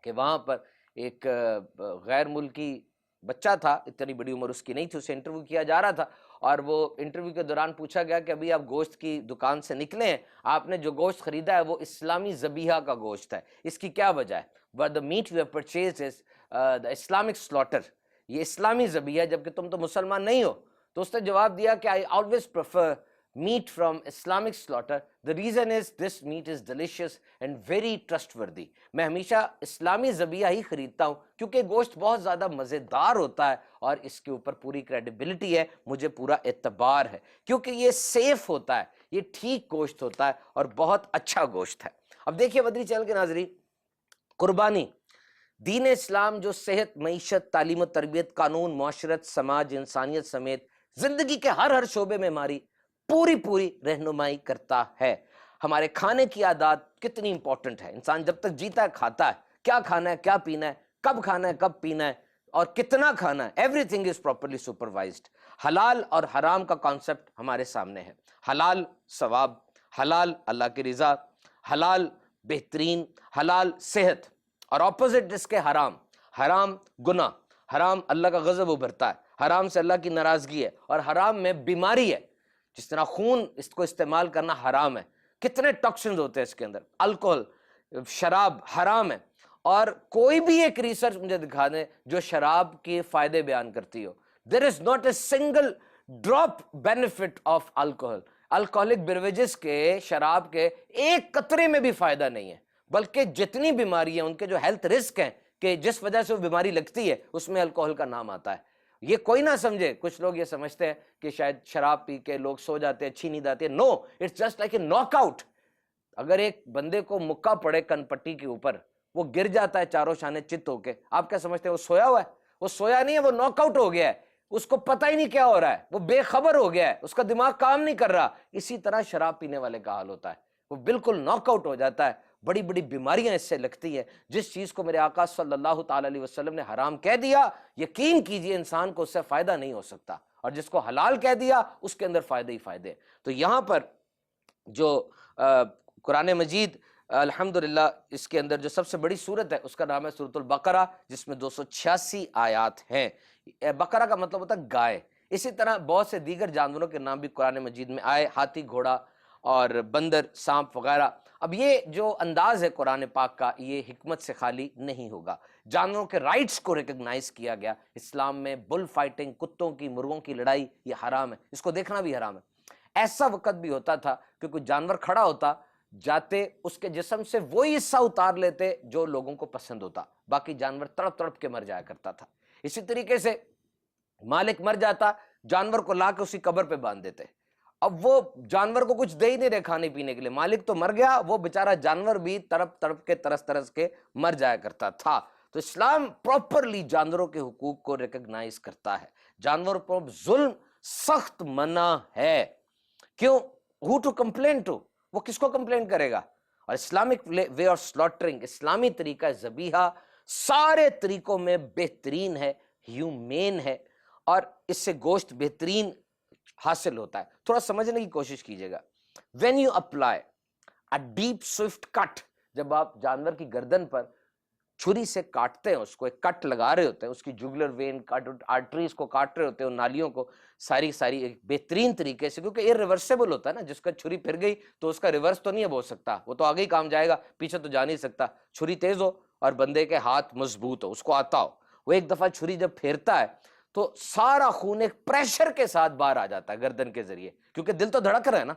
کہ وہاں پر ایک غیر ملکی بچہ تھا، اتنی بڑی عمر اس کی نہیں تھی، اسے انٹرویو کیا جا رہا تھا، اور وہ انٹرویو کے دوران پوچھا گیا کہ ابھی آپ گوشت کی دکان سے نکلے ہیں، آپ نے جو گوشت خریدا ہے وہ اسلامی ذبیحہ کا گوشت ہے، اس کی کیا وجہ ہے؟ But the meat we have purchased is the Islamic slaughter. یہ اسلامی ذبیحہ ہے، جبکہ تم تو مسلمان نہیں ہو۔ تو اس نے جواب دیا کہ I always prefer meat from Islamic slaughter. The reason is this meat is delicious and very trustworthy. میں ہمیشہ اسلامی ذبیحہ ہی خریدتا ہوں کیونکہ گوشت بہت زیادہ مزیدار ہوتا ہے اور اس کے اوپر پوری کریڈیبلٹی ہے، مجھے پورا اعتبار ہے کیونکہ یہ سیف ہوتا ہے، یہ ٹھیک گوشت ہوتا ہے اور بہت اچھا گوشت ہے۔ اب دیکھیے مدنی چینل کے ناظرین، قربانی دین اسلام جو صحت، معیشت، تعلیم و تربیت، قانون، معاشرت، سماج، انسانیت سمیت زندگی کے ہر شعبے میں ہماری پوری رہنمائی کرتا ہے۔ ہمارے کھانے کی عادات کتنی امپورٹنٹ ہے، انسان جب تک جیتا ہے کھاتا ہے، کیا کھانا ہے، کیا پینا ہے، کب کھانا ہے، کب پینا ہے اور کتنا کھانا ہے، every thing is properly supervised. حلال اور حرام کا کانسیپٹ ہمارے سامنے ہے۔ حلال ثواب، حلال اللہ کی رضا، حلال بہترین، حلال صحت، اور اپوزٹ اس کے حرام، حرام گناہ، حرام اللہ کا غضب ابھرتا ہے، حرام سے اللہ کی ناراضگی ہے، اور حرام میں بیماری ہے۔ جس طرح خون اس کو استعمال کرنا حرام ہے، کتنے ٹاکسنز ہوتے ہیں اس کے اندر، الکوہل، شراب حرام ہے، اور کوئی بھی ایک ریسرچ مجھے دکھا دیں جو شراب کے فائدے بیان کرتی ہو۔ there is not a single drop benefit of alcohol. Alcoholic beverages کے، شراب کے ایک قطرے میں بھی فائدہ نہیں ہے، بلکہ جتنی بیماری ہیں، ان کے جو ہیلتھ رسک ہیں کہ جس وجہ سے وہ بیماری لگتی ہے، اس میں الکوہل کا نام آتا ہے۔ یہ کوئی نہ سمجھے، کچھ لوگ یہ سمجھتے ہیں کہ شاید شراب پی کے لوگ سو جاتے ہیں، اچھی نیند آتی ہے۔ No, it's just like a knockout. اگر ایک بندے کو مکہ پڑے کن پٹی کے اوپر، وہ گر جاتا ہے چاروں شانے چت ہو کے، آپ کیا سمجھتے ہیں وہ سویا ہوا ہے؟ وہ سویا نہیں ہے، وہ ناک آؤٹ ہو گیا ہے، اس کو پتہ ہی نہیں کیا ہو رہا ہے، وہ بے خبر ہو گیا ہے، اس کا دماغ کام نہیں کر رہا۔ اسی طرح شراب پینے والے کا حال ہوتا ہے، وہ بالکل ناک آؤٹ ہو جاتا ہے، بڑی بیماریاں اس سے لگتی ہیں۔ جس چیز کو میرے آقا صلی اللہ تعالی علیہ وسلم نے حرام کہہ دیا، یقین کیجئے انسان کو اس سے فائدہ نہیں ہو سکتا، اور جس کو حلال کہہ دیا اس کے اندر فائدے ہی فائدے۔ تو یہاں پر جو قرآن مجید الحمدللہ اس کے اندر جو سب سے بڑی سورت ہے اس کا نام ہے سورۃ البقرہ، جس میں 286 آیات ہیں۔ بقرہ کا مطلب ہوتا ہے گائے۔ اسی طرح بہت سے دیگر جانوروں کے نام بھی قرآن مجید میں آئے، ہاتھی، گھوڑا اور بندر، سانپ وغیرہ۔ اب یہ جو انداز ہے قرآن پاک کا، یہ حکمت سے خالی نہیں ہوگا۔ جانوروں کے رائٹس کو ریکگنائز کیا گیا اسلام میں۔ بل فائٹنگ، کتوں کی، مرغوں کی لڑائی، یہ حرام ہے، اس کو دیکھنا بھی حرام ہے۔ ایسا وقت بھی ہوتا تھا کہ کوئی جانور کھڑا ہوتا، جاتے اس کے جسم سے وہی حصہ اتار لیتے جو لوگوں کو پسند ہوتا، باقی جانور تڑپ تڑپ کے مر جایا کرتا تھا۔ اسی طریقے سے مالک مر جاتا، جانور کو لا کے اسی قبر پہ باندھ دیتے۔ اب وہ جانور کو کچھ دے ہی نہیں رہے کھانے پینے کے لیے، مالک تو مر گیا، وہ بیچارہ جانور بھی تڑپ تڑپ کے، ترس ترس کے مر جایا کرتا تھا۔ تو اسلام پراپرلی جانوروں کے حقوق کو ریکگنائز کرتا ہے۔ جانوروں پر ظلم سخت منع ہے۔ کیوں؟ who to complain to؟ وہ کس کو کمپلین کرے گا؟ اور اسلامک وے آف سلاٹرنگ، اسلامی طریقہ ذبیحہ سارے طریقوں میں بہترین ہے، ہیومین ہے، اور اس سے گوشت بہترین حاصل ہوتا ہے۔ تھوڑا سمجھنے کی کوشش کیجئے گا۔ when you apply a deep swift cut، جب آپ جانور کی گردن پر چھری سے کاٹتے ہیں، اس کو ایک کٹ لگا رہے ہوتے ہیں، اس کی جگلر وین، آرٹریز کو کاٹ رہے ہوتے ہیں، نالیوں کو ساری ایک بہترین طریقے سے، کیونکہ irreversible ہوتا ہے نا، جس کا چھری پھر گئی تو اس کا ریورس تو نہیں اب ہو سکتا، وہ تو آگے ہی کام جائے گا، پیچھے تو جا نہیں سکتا۔ چھری تیز ہو اور بندے کے ہاتھ مضبوط ہو، اس کو آتا ہو، وہ ایک دفعہ چھری جب پھیرتا ہے تو سارا خون ایک پریشر کے ساتھ باہر آ جاتا ہے گردن کے ذریعے، کیونکہ دل تو دھڑک رہا ہے نا،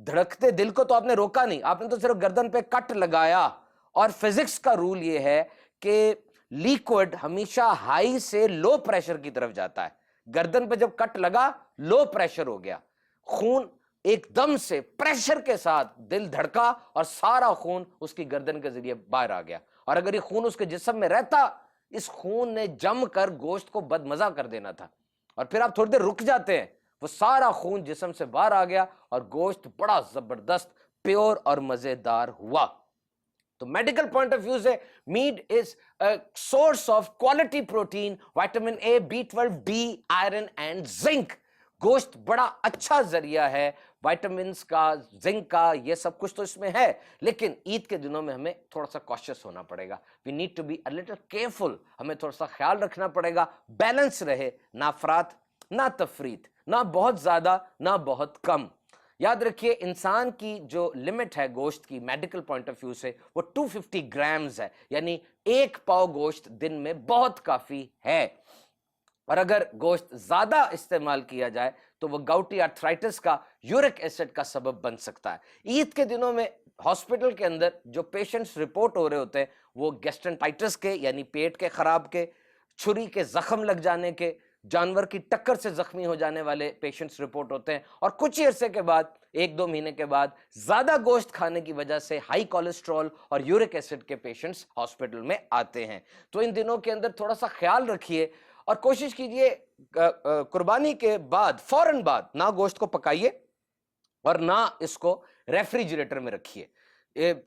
دھڑکتے دل کو تو آپ نے روکا نہیں، آپ نے تو صرف گردن پہ کٹ لگایا۔ اور فزکس کا رول یہ ہے کہ لیکوڈ ہمیشہ ہائی سے لو پریشر کی طرف جاتا ہے۔ گردن پہ جب کٹ لگا، لو پریشر ہو گیا، خون ایک دم سے پریشر کے ساتھ دل دھڑکا اور سارا خون اس کی گردن کے ذریعے باہر آ گیا۔ اور اگر یہ خون اس کے جسم میں رہتا، اس خون نے جم کر گوشت کو بدمزہ کر دینا تھا، اور پھر آپ تھوڑی دیر رک جاتے ہیں، وہ سارا خون جسم سے باہر آ گیا اور گوشت بڑا زبردست پیور اور مزیدار ہوا۔ تو میڈیکل پوائنٹ آف ویو سے meat is source of quality protein, vitamin A, B12، D, iron and zinc. گوشت بڑا اچھا ذریعہ ہے وائٹامنس کا، زنک کا، یہ سب کچھ تو اس میں ہے، لیکن عید کے دنوں میں ہمیں تھوڑا سا کوشش ہونا پڑے گا۔ We need to be a little careful, ہمیں تھوڑا سا خیال رکھنا پڑے گا، بیلنس رہے، نہ افراط نہ تفریط، نہ بہت زیادہ نہ بہت کم۔ یاد رکھیے انسان کی جو لمٹ ہے گوشت کی میڈیکل پوائنٹ آف ویو سے وہ 250 گرامز ہے، یعنی 1 پاؤ گوشت دن میں بہت کافی ہے۔ اور اگر گوشت زیادہ استعمال کیا جائے تو وہ گاؤٹی آرتھرائٹس کا، یورک ایسڈ کا سبب بن سکتا ہے۔ عید کے دنوں میں ہاسپٹل کے اندر جو پیشنٹس رپورٹ ہو رہے ہوتے ہیں وہ گیسٹرنٹائٹس کے یعنی پیٹ کے خراب کے، چھری کے زخم لگ جانے کے، جانور کی ٹکر سے زخمی ہو جانے والے پیشنٹس رپورٹ ہوتے ہیں، اور کچھ ہی عرصے کے بعد 1-2 مہینے کے بعد زیادہ گوشت کھانے کی وجہ سے ہائی کولیسٹرول اور یورک ایسڈ کے پیشنٹس ہاسپٹل میں آتے ہیں۔ تو ان دنوں کے اندر تھوڑا سا خیال رکھیے اور کوشش کیجئے قربانی کے بعد فوراً بعد نہ گوشت کو پکائیے اور نہ اس کو ریفریجریٹر میں رکھیے،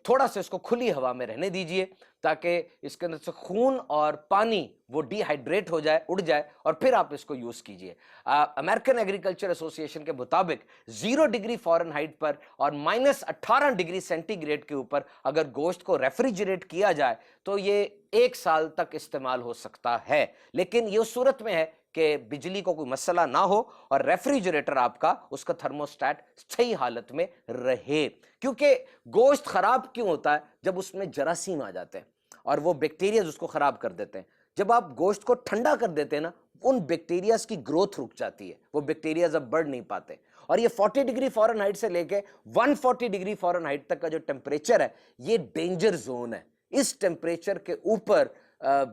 تھوڑا سا اس کو کھلی ہوا میں رہنے دیجئے تاکہ اس کے اندر سے خون اور پانی وہ ڈی ہائیڈریٹ ہو جائے، اڑ جائے، اور پھر آپ اس کو یوز کیجئے۔ امریکن ایگریکلچر ایسوسی ایشن کے مطابق 0 ڈگری فارنہائٹ پر اور -18 ڈگری سینٹی گریڈ کے اوپر اگر گوشت کو ریفریجریٹ کیا جائے تو یہ 1 سال تک استعمال ہو سکتا ہے، لیکن یہ اس صورت میں ہے کہ بجلی کو کوئی مسئلہ نہ ہو اور ریفریجریٹر آپ کا اس کا تھرموسٹیٹ صحیح حالت میں رہے۔ کیونکہ گوشت خراب کیوں ہوتا ہے؟ جب اس میں جراثیم آ جاتے ہیں اور وہ بیکٹیریاز اس کو خراب کر دیتے ہیں۔ جب آپ گوشت کو ٹھنڈا کر دیتے ہیں نا، ان بیکٹیریاز کی گروتھ رک جاتی ہے، وہ بیکٹیریاز اب بڑھ نہیں پاتے، اور یہ 40 ڈگری فارنہائٹ سے لے کے 140 ڈگری فارنہائٹ تک کا جو ٹیمپریچر ہے یہ ڈینجر زون ہے۔ اس ٹیمپریچر کے اوپر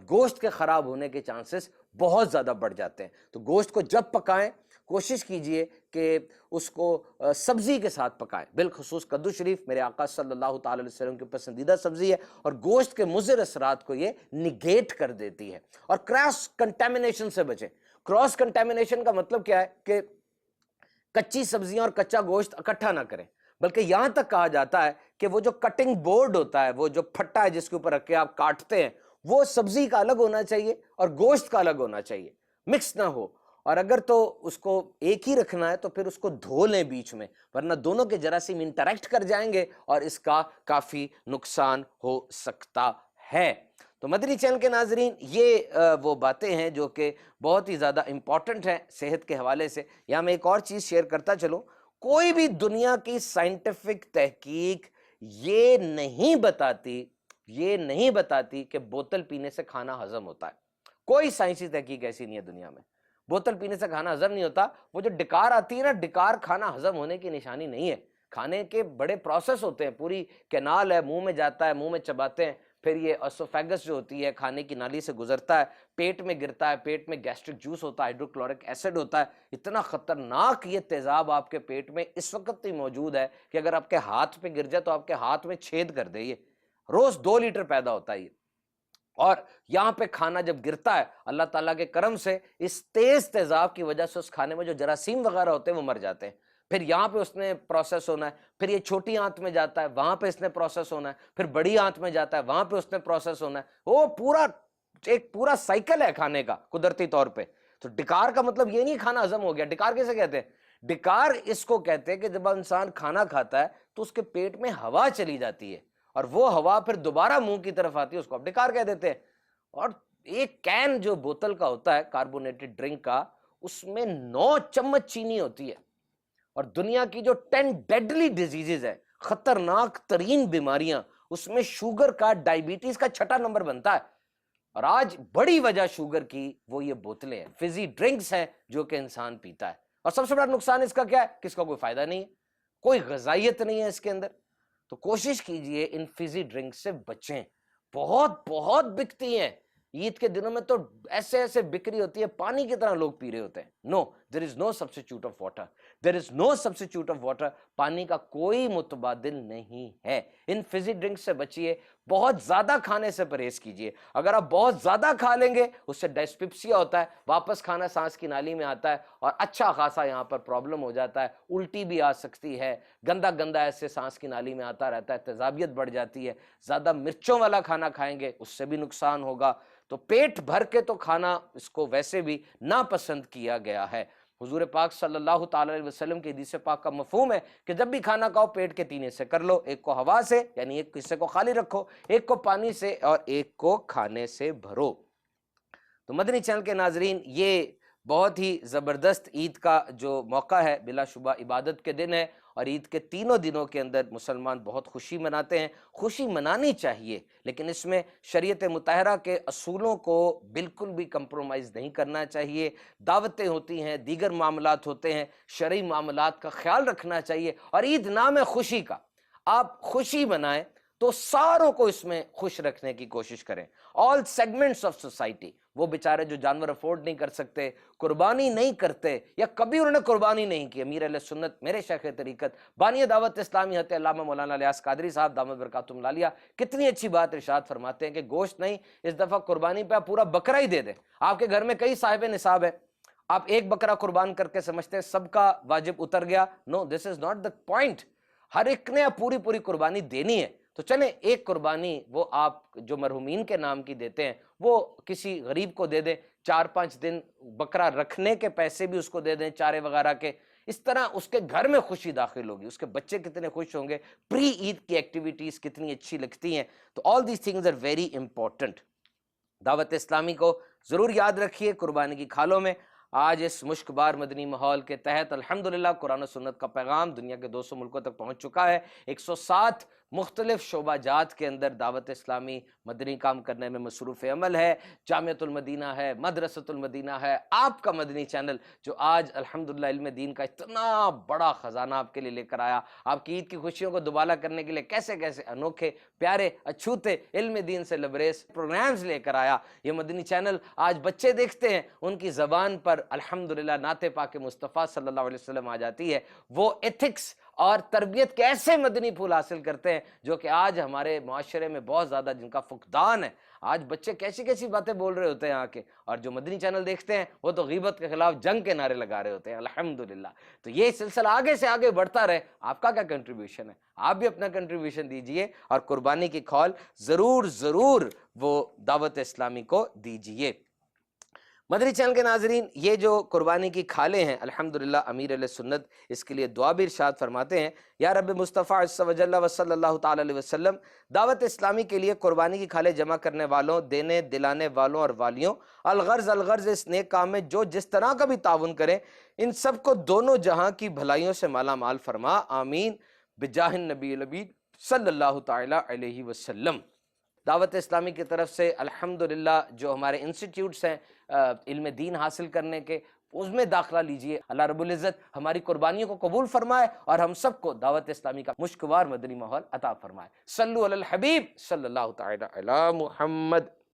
گوشت کے خراب ہونے کے چانسز بہت زیادہ بڑھ جاتے ہیں۔ تو گوشت کو جب پکائیں کوشش کیجئے کہ اس کو سبزی کے ساتھ پکائیں، بالخصوص کدو شریف میرے آقا صلی اللہ تعالی علیہ وسلم کی پسندیدہ سبزی ہے، اور گوشت کے مضر اثرات کو یہ نگیٹ کر دیتی ہے۔ اور کراس کنٹامینیشن سے بچیں۔ کراس کنٹامینیشن کا مطلب کیا ہے کہ کچی سبزیاں اور کچا گوشت اکٹھا نہ کریں، بلکہ یہاں تک کہا جاتا ہے کہ وہ جو کٹنگ بورڈ ہوتا ہے، وہ جو پھٹا ہے جس کے اوپر رکھ کے آپ کاٹتے ہیں، وہ سبزی کا الگ ہونا چاہیے اور گوشت کا الگ ہونا چاہیے، مکس نہ ہو۔ اور اگر تو اس کو ایک ہی رکھنا ہے تو پھر اس کو دھو لیں بیچ میں، ورنہ دونوں کے جراثیم انٹریکٹ کر جائیں گے اور اس کا کافی نقصان ہو سکتا ہے۔ تو مدنی چینل کے ناظرین، یہ وہ باتیں ہیں جو کہ بہت ہی زیادہ امپورٹنٹ ہیں صحت کے حوالے سے۔ یا میں ایک اور چیز شیئر کرتا چلوں، کوئی بھی دنیا کی سائنٹیفک تحقیق یہ نہیں بتاتی کہ بوتل پینے سے کھانا ہضم ہوتا ہے۔ کوئی سائنسی تحقیق ایسی نہیں ہے دنیا میں۔ بوتل پینے سے کھانا ہضم نہیں ہوتا۔ وہ جو ڈکار آتی ہے نا، ڈکار کھانا ہضم ہونے کی نشانی نہیں ہے۔ کھانے کے بڑے پروسیس ہوتے ہیں، پوری کینال ہے، منہ میں جاتا ہے، منہ میں چباتے ہیں، پھر یہ اسوفیگس جو ہوتی ہے کھانے کی نالی سے گزرتا ہے، پیٹ میں گرتا ہے، پیٹ میں گیسٹرک جوس ہوتا ہے، ہائیڈروکلورک ایسڈ ہوتا ہے۔ اتنا خطرناک یہ تیزاب آپ کے پیٹ میں اس وقت ہی موجود ہے کہ اگر آپ کے ہاتھ پہ گر جائے تو آپ کے ہاتھ میں چھید کر دے۔ یہ روز 2 لیٹر پیدا ہوتا ہے یہ۔ اور یہاں پہ کھانا جب گرتا ہے، اللہ تعالیٰ کے کرم سے اس تیز تیزاب کی وجہ سے اس کھانے میں جو جراثیم وغیرہ ہوتے ہیں وہ مر جاتے ہیں۔ پھر یہاں پہ اس نے پروسیس ہونا ہے، پھر یہ چھوٹی آنت میں جاتا ہے، وہاں پہ اس نے پروسیس ہونا ہے، پھر بڑی آنت میں جاتا ہے، وہاں پہ اس نے پروسیس ہونا ہے۔ وہ ایک پورا سائیکل ہے کھانے کا قدرتی طور پہ۔ تو ڈکار کا مطلب یہ نہیں کھانا ہضم ہو گیا۔ ڈکار کیسے کہتے ہیں؟ ڈکار اس کو کہتے ہیں کہ جب انسان کھانا کھاتا ہے تو اس کے پیٹ میں ہوا چلی جاتی ہے، اور وہ ہوا پھر دوبارہ منہ کی طرف آتی ہے، اس کو آپ ڈکار کہہ دیتے ہیں۔ اور ایک کین جو بوتل کا ہوتا ہے کاربونیٹڈ ڈرنک کا، اس میں 9 چمچ چینی ہوتی ہے، اور دنیا کی جو 10 ڈیڈلی ڈیزیزز ہے، خطرناک ترین بیماریاں، اس میں شوگر کا، ڈائیبٹیز کا 6 نمبر بنتا ہے۔ اور آج بڑی وجہ شوگر کی وہ یہ بوتلیں ہیں، فزی ڈرنکس ہیں جو کہ انسان پیتا ہے۔ اور سب سے بڑا نقصان اس کا کیا ہے کہ اس کا کوئی فائدہ نہیں ہے، کوئی غذائیت نہیں ہے اس کے اندر۔ تو کوشش کیجئے ان فزی ڈرنک سے بچیں، بہت بکتی ہیں۔ عید کے دنوں میں تو ایسے بکری ہوتی ہے، پانی کی طرح لوگ پی رہے ہوتے ہیں۔ No, there is no substitute of water, there is no substitute of water. پانی کا کوئی متبادل نہیں ہے۔ ان فزی ڈرنک سے بچیے، بہت زیادہ کھانے سے پرہیز کیجیے۔ اگر آپ بہت زیادہ کھا لیں گے اس سے ڈائسپپسیا ہوتا ہے، واپس کھانا سانس کی نالی میں آتا ہے، اور اچھا خاصا یہاں پر پرابلم ہو جاتا ہے، الٹی بھی آ سکتی ہے، گندا ایسے سانس کی نالی میں آتا رہتا ہے، تیزابیت بڑھ جاتی ہے۔ زیادہ مرچوں والا کھانا کھائیں گے اس سے بھی نقصان ہوگا۔ تو پیٹ بھر کے تو کھانا اس کو ویسے بھی ناپسند کیا گیا ہے۔ حضور پاک صلی اللہ تعالی علیہ وسلم کی حدیث پاک کا مفہوم ہے کہ جب بھی کھانا کھاؤ پیٹ کے 3 حصے کر لو، ایک کو ہوا سے یعنی ایک حصے کو خالی رکھو، ایک کو پانی سے، اور ایک کو کھانے سے بھرو۔ تو مدنی چینل کے ناظرین، یہ بہت ہی زبردست عید کا جو موقع ہے، بلا شبہ عبادت کے دن ہے، اور عید کے تینوں دنوں کے اندر مسلمان بہت خوشی مناتے ہیں۔ خوشی منانی چاہیے، لیکن اس میں شریعت مطہرہ کے اصولوں کو بالکل بھی کمپرومائز نہیں کرنا چاہیے۔ دعوتیں ہوتی ہیں، دیگر معاملات ہوتے ہیں، شرعی معاملات کا خیال رکھنا چاہیے، اور عید نام ہے خوشی کا۔ آپ خوشی منائیں تو ساروں کو اس میں خوش رکھنے کی کوشش کریں۔ آل سیگمنٹس آف سوسائٹی، وہ بیچارے جو جانور افورڈ نہیں کر سکتے، قربانی نہیں کرتے، یا کبھی انہوں نے قربانی نہیں کی، امیر اہل سنت میرے شیخ طریقت بانی دعوت اسلامی حضرت علامہ مولانا الیاس قادری صاحب دامت برکاتہم العالیہ کتنی اچھی بات ارشاد فرماتے ہیں کہ گوشت نہیں، اس دفعہ قربانی پہ آپ پورا بکرا ہی دے دیں۔ آپ کے گھر میں کئی صاحب نصاب ہے، آپ ایک بکرا قربان کر کے سمجھتے ہیں سب کا واجب اتر گیا۔ نو، دس از ناٹ دا پوائنٹ۔ ہر ایک نے پوری پوری قربانی دینی ہے، تو چلیں ایک قربانی وہ آپ جو مرحومین کے نام کی دیتے ہیں وہ کسی غریب کو دے دیں، 4-5 دن بکرا رکھنے کے پیسے بھی اس کو دے دیں، چارے وغیرہ کے۔ اس طرح اس کے گھر میں خوشی داخل ہوگی، اس کے بچے کتنے خوش ہوں گے، پری عید کی ایکٹیویٹیز کتنی اچھی لگتی ہیں۔ تو all these things are very important. Dawat Islami کو ضرور یاد رکھیے قربانی کی کھالوں میں۔ آج اس مشک بار مدنی ماحول کے تحت الحمدللہ قرآن و سنت کا پیغام دنیا کے 200 ملکوں تک پہنچ چکا ہے۔ 107 مختلف شعبہ جات کے اندر دعوت اسلامی مدنی کام کرنے میں مصروف عمل ہے۔ جامعۃ المدینہ ہے، مدرسۃ المدینہ ہے، آپ کا مدنی چینل جو آج الحمدللہ علم دین کا اتنا بڑا خزانہ آپ کے لیے لے کر آیا، آپ کی عید کی خوشیوں کو دوبالا کرنے کے لیے کیسے کیسے انوکھے پیارے اچھوتے علم دین سے لبریز پروگرامز لے کر آیا۔ یہ مدنی چینل آج بچے دیکھتے ہیں، ان کی زبان پر الحمدللہ نعت پاک مصطفیٰ صلی اللہ علیہ وسلم آ جاتی ہے، وہ ایتھکس اور تربیت کے ایسے مدنی پھول حاصل کرتے ہیں جو کہ آج ہمارے معاشرے میں بہت زیادہ جن کا فقدان ہے۔ آج بچے کیسی کیسی باتیں بول رہے ہوتے ہیں آ کے، اور جو مدنی چینل دیکھتے ہیں وہ تو غیبت کے خلاف جنگ کے نعرے لگا رہے ہوتے ہیں الحمدللہ۔ تو یہ سلسلہ آگے سے آگے بڑھتا رہے۔ آپ کا کیا کنٹریبیوشن ہے؟ آپ بھی اپنا کنٹریبیوشن دیجئے، اور قربانی کی کھال ضرور ضرور وہ دعوت اسلامی کو دیجئے۔ مدنی چینل کے ناظرین، یہ جو قربانی کی کھالیں ہیں الحمدللہ امیر علیہ سنت اس کے لیے دعا بھی ارشاد فرماتے ہیں، یا رب مصطفیٰ عز و جل و صلی اللہ تعالی علیہ وسلم، دعوت اسلامی کے لیے قربانی کی کھالیں جمع کرنے والوں، دینے دلانے والوں اور والیوں، الغرض اس نیک کام میں جو جس طرح کا بھی تعاون کریں، ان سب کو دونوں جہاں کی بھلائیوں سے مالا مال فرما، آمین بجاہ النبی الامین صلی اللہ تعالی علیہ وسلم۔ دعوت اسلامی کی طرف سے الحمدللہ جو ہمارے انسٹیٹیوٹس ہیں علم دین حاصل کرنے کے، اس میں داخلہ لیجئے۔ اللہ رب العزت ہماری قربانیوں کو قبول فرمائے، اور ہم سب کو دعوت اسلامی کا مشکوار مدنی ماحول عطا فرمائے۔ صلو علی الحبیب صلی اللہ تعالی علی محمد۔